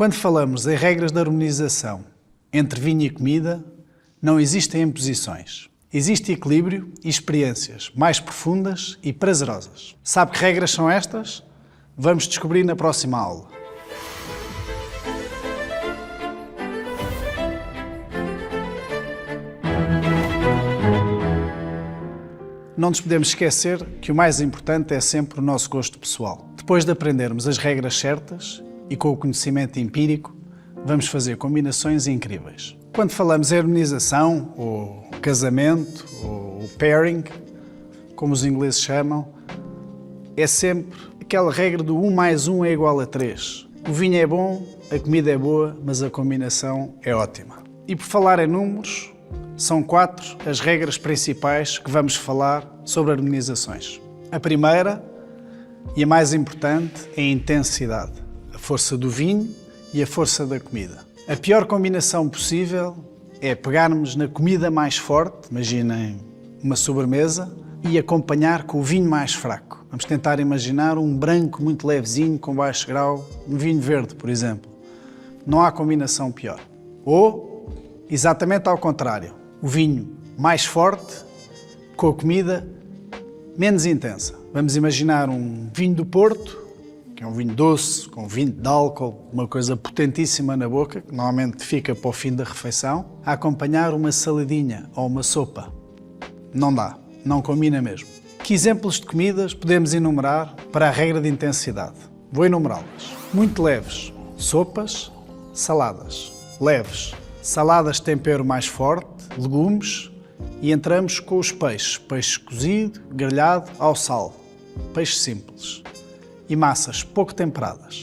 Quando falamos em regras de harmonização entre vinho e comida, não existem imposições. Existe equilíbrio e experiências mais profundas e prazerosas. Sabe que regras são estas? Vamos descobrir na próxima aula. Não nos podemos esquecer que o mais importante é sempre o nosso gosto pessoal. Depois de aprendermos as regras certas e com o conhecimento empírico, vamos fazer combinações incríveis. Quando falamos em harmonização, ou casamento, ou pairing, como os ingleses chamam, é sempre aquela regra do 1 mais 1 é igual a 3. O vinho é bom, a comida é boa, mas a combinação é ótima. E por falar em números, são 4 as regras principais que vamos falar sobre harmonizações. A primeira e a mais importante é a intensidade, a força do vinho e a força da comida. A pior combinação possível é pegarmos na comida mais forte, imaginem uma sobremesa, e acompanhar com o vinho mais fraco. Vamos tentar imaginar um branco muito levezinho, com baixo grau, um vinho verde, por exemplo. Não há combinação pior. Ou, exatamente ao contrário, o vinho mais forte com a comida menos intensa. Vamos imaginar um vinho do Porto, que é um vinho doce, com 20 de álcool, uma coisa potentíssima na boca, que normalmente fica para o fim da refeição, a acompanhar uma saladinha ou uma sopa. Não dá, não combina mesmo. Que exemplos de comidas podemos enumerar para a regra de intensidade? Vou enumerá-las. Muito leves, sopas, saladas. Leves, saladas de tempero mais forte, legumes, e entramos com os peixes. Peixe cozido, grelhado, ao sal. Peixe simples. E massas pouco temperadas.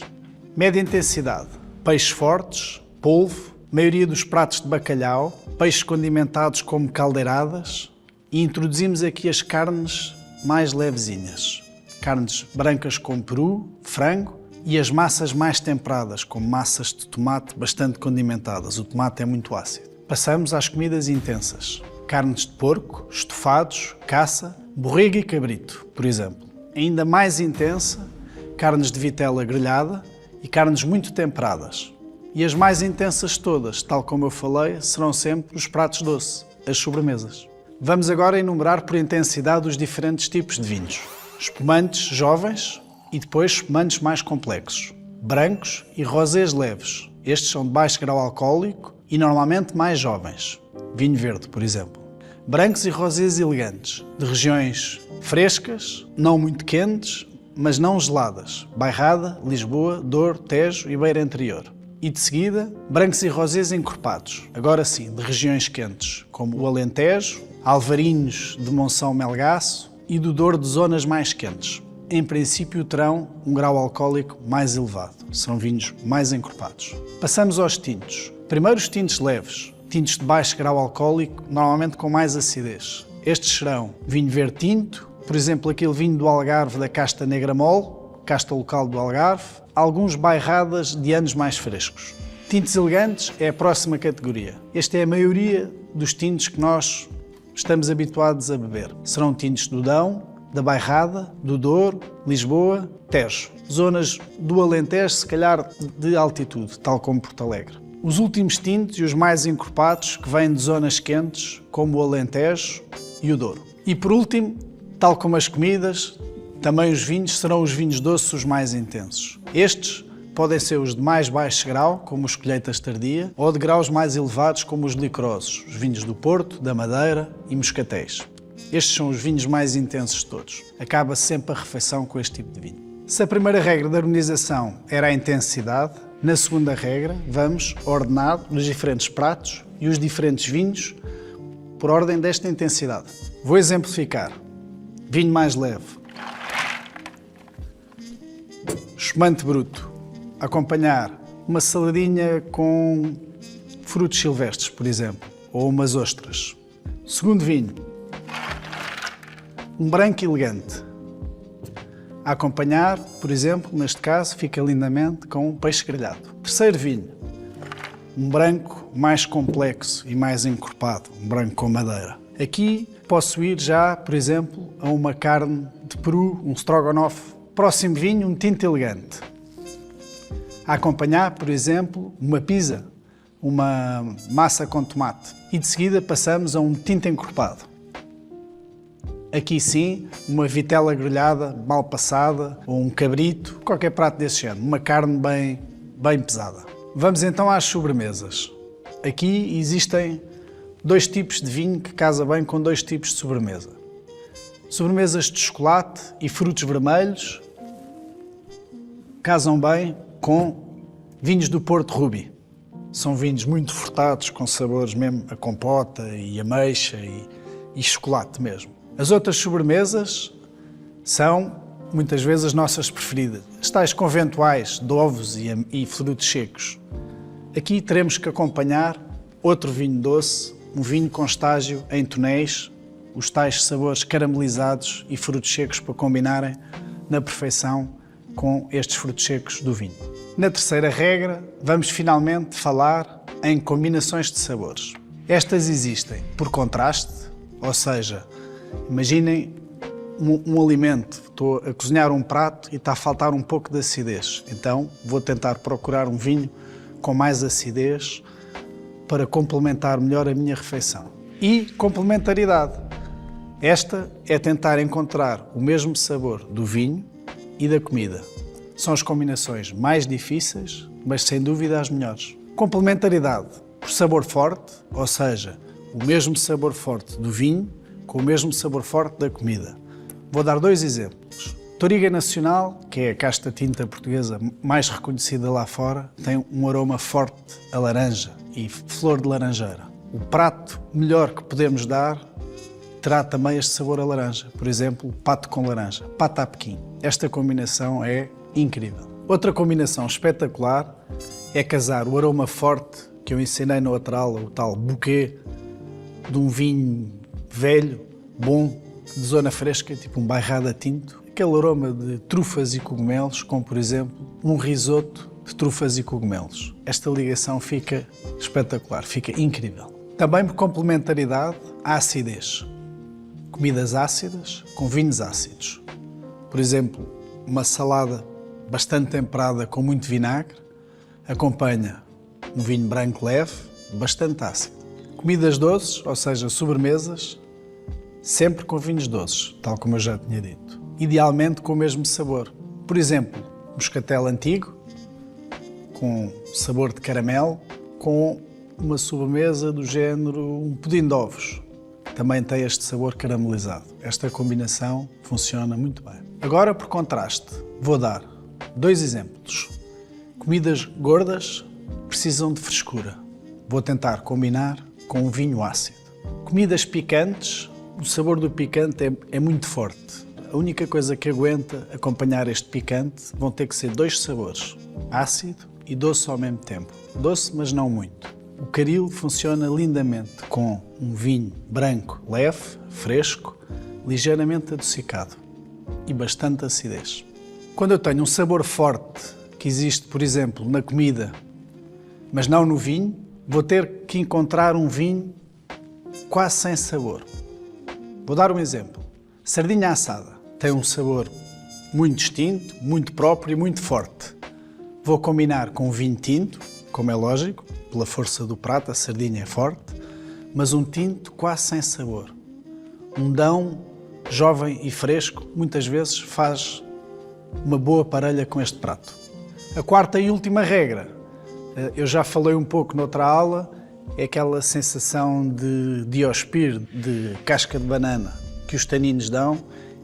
Média intensidade, peixes fortes, polvo, maioria dos pratos de bacalhau, peixes condimentados como caldeiradas, e introduzimos aqui as carnes mais levezinhas. Carnes brancas como peru, frango, e as massas mais temperadas, como massas de tomate bastante condimentadas. O tomate é muito ácido. Passamos às comidas intensas. Carnes de porco, estofados, caça, borrego e cabrito, por exemplo. Ainda mais intensa, carnes de vitela grelhada e carnes muito temperadas. E as mais intensas todas, tal como eu falei, serão sempre os pratos doces, as sobremesas. Vamos agora enumerar por intensidade os diferentes tipos de vinhos. Espumantes jovens e depois espumantes mais complexos. Brancos e rosés leves. Estes são de baixo grau alcoólico e normalmente mais jovens. Vinho verde, por exemplo. Brancos e rosés elegantes, de regiões frescas, não muito quentes, mas não geladas. Bairrada, Lisboa, Douro, Tejo e Beira Interior. E de seguida, brancos e rosés encorpados, agora sim, de regiões quentes, como o Alentejo, alvarinhos de Monção Melgaço e do Douro de zonas mais quentes. Em princípio terão um grau alcoólico mais elevado, serão vinhos mais encorpados. Passamos aos tintos. Primeiro os tintos leves, tintos de baixo grau alcoólico, normalmente com mais acidez. Estes serão vinho verde tinto, por exemplo aquele vinho do Algarve da casta negra mole, casta local do Algarve, alguns bairradas de anos mais frescos. Tintos elegantes é a próxima categoria. Esta é a maioria dos tintos que nós estamos habituados a beber. Serão tintos do Dão, da Bairrada, do Douro, Lisboa, Tejo. Zonas do Alentejo, se calhar de altitude, tal como Porto Alegre. Os últimos tintos e os mais encorpados que vêm de zonas quentes, como o Alentejo e o Douro. E por último, tal como as comidas, também os vinhos serão os vinhos doces os mais intensos. Estes podem ser os de mais baixo grau, como os colheitas tardia, ou de graus mais elevados, como os licorosos, os vinhos do Porto, da Madeira e moscatéis. Estes são os vinhos mais intensos de todos. Acaba sempre a refeição com este tipo de vinho. Se a primeira regra da harmonização era a intensidade, na segunda regra vamos ordenar os diferentes pratos e os diferentes vinhos por ordem desta intensidade. Vou exemplificar. Vinho mais leve. Espumante bruto. Acompanhar uma saladinha com frutos silvestres, por exemplo, ou umas ostras. Segundo vinho. Um branco elegante. A acompanhar, por exemplo, neste caso, fica lindamente com um peixe grelhado. Terceiro vinho. Um branco mais complexo e mais encorpado, um branco com madeira. Aqui posso ir já, por exemplo, a uma carne de peru, um strogonoff. Próximo vinho, um tinto elegante. A acompanhar, por exemplo, uma pizza, uma massa com tomate. E de seguida passamos a um tinto encorpado. Aqui sim, uma vitela grelhada, mal passada, ou um cabrito, qualquer prato desse género, uma carne bem pesada. Vamos então às sobremesas. Aqui existem dois tipos de vinho que casa bem com dois tipos de sobremesa. Sobremesas de chocolate e frutos vermelhos casam bem com vinhos do Porto Ruby. São vinhos muito frutados, com sabores mesmo a compota e ameixa e chocolate mesmo. As outras sobremesas são, muitas vezes, as nossas preferidas. As tais conventuais de ovos e frutos secos. Aqui teremos que acompanhar outro vinho doce, um vinho com estágio em tonéis, os tais sabores caramelizados e frutos secos para combinarem na perfeição com estes frutos secos do vinho. Na terceira regra, vamos finalmente falar em combinações de sabores. Estas existem por contraste, ou seja, imaginem um alimento, estou a cozinhar um prato e está a faltar um pouco de acidez. Então vou tentar procurar um vinho com mais acidez para complementar melhor a minha refeição. E complementaridade. Esta é tentar encontrar o mesmo sabor do vinho e da comida. São as combinações mais difíceis, mas sem dúvida as melhores. Complementaridade por sabor forte, ou seja, o mesmo sabor forte do vinho com o mesmo sabor forte da comida. Vou dar dois exemplos. Touriga Nacional, que é a casta tinta portuguesa mais reconhecida lá fora, tem um aroma forte a laranja e flor de laranjeira. O prato melhor que podemos dar terá também este sabor a laranja. Por exemplo, pato com laranja, pato à Pequim. Esta combinação é incrível. Outra combinação espetacular é casar o aroma forte que eu ensinei na outra aula, o tal buquê de um vinho velho, bom, de zona fresca, tipo um bairrada tinto. Aquele aroma de trufas e cogumelos, como por exemplo um risoto de trufas e cogumelos. Esta ligação fica espetacular, fica incrível. Também por complementaridade, a acidez. Comidas ácidas com vinhos ácidos. Por exemplo, uma salada bastante temperada com muito vinagre acompanha um vinho branco leve, bastante ácido. Comidas doces, ou seja, sobremesas, sempre com vinhos doces, tal como eu já tinha dito. Idealmente com o mesmo sabor. Por exemplo, moscatel antigo, com sabor de caramelo, com uma sobremesa do género um pudim de ovos. Também tem este sabor caramelizado. Esta combinação funciona muito bem. Agora, por contraste, vou dar dois exemplos. Comidas gordas precisam de frescura. Vou tentar combinar com um vinho ácido. Comidas picantes, o sabor do picante é muito forte. A única coisa que aguenta acompanhar este picante vão ter que ser dois sabores, ácido e doce ao mesmo tempo. Doce, mas não muito. O caril funciona lindamente com um vinho branco leve, fresco, ligeiramente adocicado e bastante acidez. Quando eu tenho um sabor forte que existe, por exemplo, na comida, mas não no vinho, vou ter que encontrar um vinho quase sem sabor. Vou dar um exemplo. Sardinha assada tem um sabor muito distinto, muito próprio e muito forte. Vou combinar com um vinho tinto, como é lógico, pela força do prato, a sardinha é forte, mas um tinto quase sem sabor. Um dão jovem e fresco, muitas vezes faz uma boa parelha com este prato. A quarta e última regra, eu já falei um pouco noutra aula, é aquela sensação de diospir, de casca de banana, que os taninos dão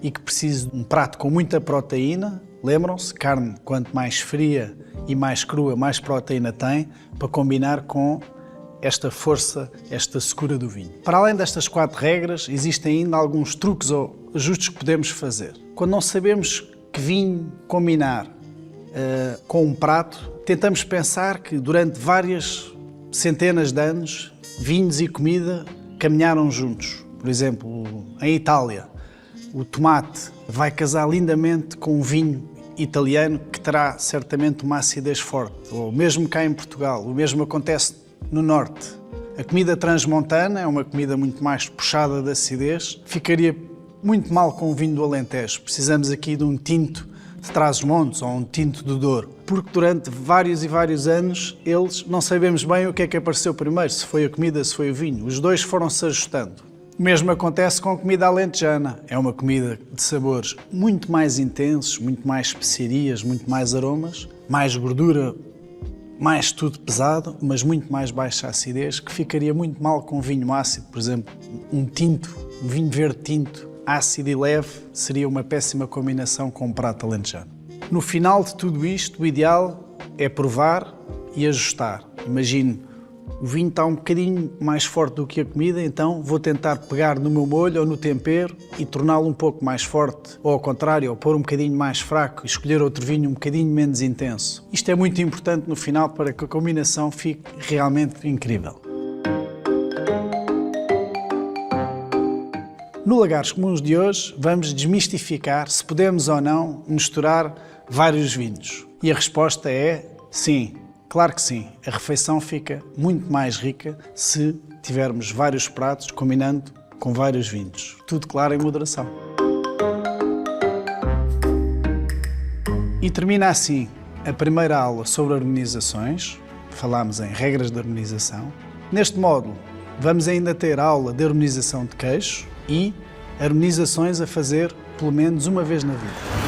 e que precisa de um prato com muita proteína. Lembram-se, carne quanto mais fria e mais crua, mais proteína tem, para combinar com esta força, esta secura do vinho. Para além destas 4 regras, existem ainda alguns truques ou ajustes que podemos fazer. Quando não sabemos que vinho combinar com um prato, tentamos pensar que durante várias centenas de anos, vinhos e comida caminharam juntos. Por exemplo, em Itália, o tomate vai casar lindamente com um vinho italiano que terá certamente uma acidez forte. Ou mesmo cá em Portugal, o mesmo acontece no norte. A comida transmontana é uma comida muito mais puxada de acidez, ficaria muito mal com o vinho do Alentejo. Precisamos aqui de um tinto de Trás-os-Montes ou um tinto do Douro, porque durante vários e vários anos eles não sabemos bem o que é que apareceu primeiro, se foi a comida, se foi o vinho. Os dois foram-se ajustando. O mesmo acontece com a comida alentejana. É uma comida de sabores muito mais intensos, muito mais especiarias, muito mais aromas, mais gordura, mais tudo pesado, mas muito mais baixa acidez, que ficaria muito mal com vinho ácido. Por exemplo, um vinho verde tinto, ácido e leve, seria uma péssima combinação com um prato alentejano. No final de tudo isto, o ideal é provar e ajustar. Imagine, o vinho está um bocadinho mais forte do que a comida, então vou tentar pegar no meu molho ou no tempero e torná-lo um pouco mais forte, ou ao contrário, ou pôr um bocadinho mais fraco e escolher outro vinho um bocadinho menos intenso. Isto é muito importante no final para que a combinação fique realmente incrível. No Lagares Comuns de hoje, vamos desmistificar se podemos ou não misturar vários vinhos. E a resposta é sim, claro que sim. A refeição fica muito mais rica se tivermos vários pratos combinando com vários vinhos. Tudo claro, em moderação. E termina assim a primeira aula sobre harmonizações. Falámos em regras de harmonização. Neste módulo, vamos ainda ter a aula de harmonização de queijo e harmonizações a fazer pelo menos uma vez na vida.